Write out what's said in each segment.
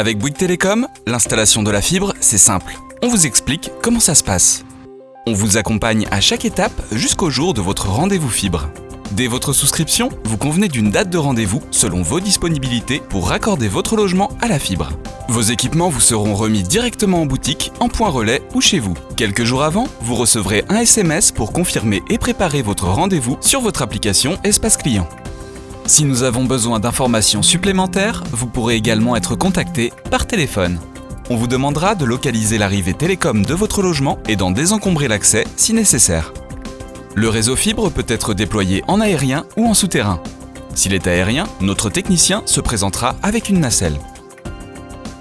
Avec Bouygues Télécom, l'installation de la fibre, c'est simple. On vous explique comment ça se passe. On vous accompagne à chaque étape jusqu'au jour de votre rendez-vous fibre. Dès votre souscription, vous convenez d'une date de rendez-vous selon vos disponibilités pour raccorder votre logement à la fibre. Vos équipements vous seront remis directement en boutique, en point relais ou chez vous. Quelques jours avant, vous recevrez un SMS pour confirmer et préparer votre rendez-vous sur votre application Espace Client. Si nous avons besoin d'informations supplémentaires, vous pourrez également être contacté par téléphone. On vous demandera de localiser l'arrivée télécom de votre logement et d'en désencombrer l'accès si nécessaire. Le réseau fibre peut être déployé en aérien ou en souterrain. S'il est aérien, notre technicien se présentera avec une nacelle.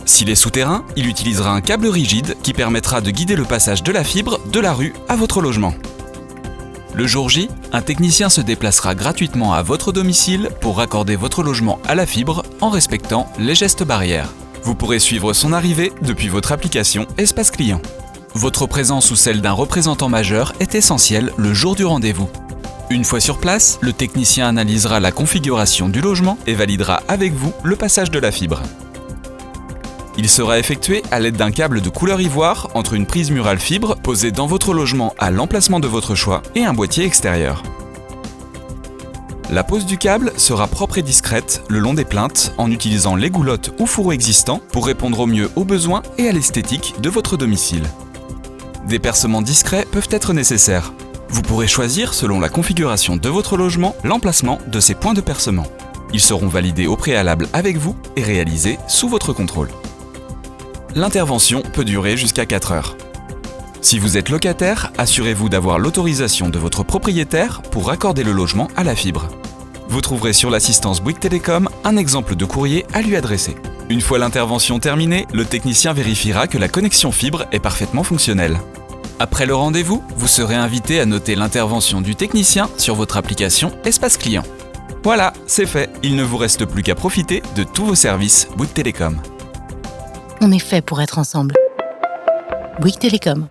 S'il est souterrain, il utilisera un câble rigide qui permettra de guider le passage de la fibre de la rue à votre logement. Le jour J, un technicien se déplacera gratuitement à votre domicile pour raccorder votre logement à la fibre en respectant les gestes barrières. Vous pourrez suivre son arrivée depuis votre application Espace Client. Votre présence ou celle d'un représentant majeur est essentielle le jour du rendez-vous. Une fois sur place, le technicien analysera la configuration du logement et validera avec vous le passage de la fibre. Il sera effectué à l'aide d'un câble de couleur ivoire entre une prise murale fibre posée dans votre logement à l'emplacement de votre choix et un boîtier extérieur. La pose du câble sera propre et discrète le long des plinthes en utilisant les goulottes ou fourreaux existants pour répondre au mieux aux besoins et à l'esthétique de votre domicile. Des percements discrets peuvent être nécessaires. Vous pourrez choisir, selon la configuration de votre logement, l'emplacement de ces points de percement. Ils seront validés au préalable avec vous et réalisés sous votre contrôle. L'intervention peut durer jusqu'à 4 heures. Si vous êtes locataire, assurez-vous d'avoir l'autorisation de votre propriétaire pour raccorder le logement à la fibre. Vous trouverez sur l'assistance Bouygues Télécom un exemple de courrier à lui adresser. Une fois l'intervention terminée, le technicien vérifiera que la connexion fibre est parfaitement fonctionnelle. Après le rendez-vous, vous serez invité à noter l'intervention du technicien sur votre application Espace Client. Voilà, c'est fait. Il ne vous reste plus qu'à profiter de tous vos services Bouygues Télécom. On est fait pour être ensemble. Bouygues Télécom.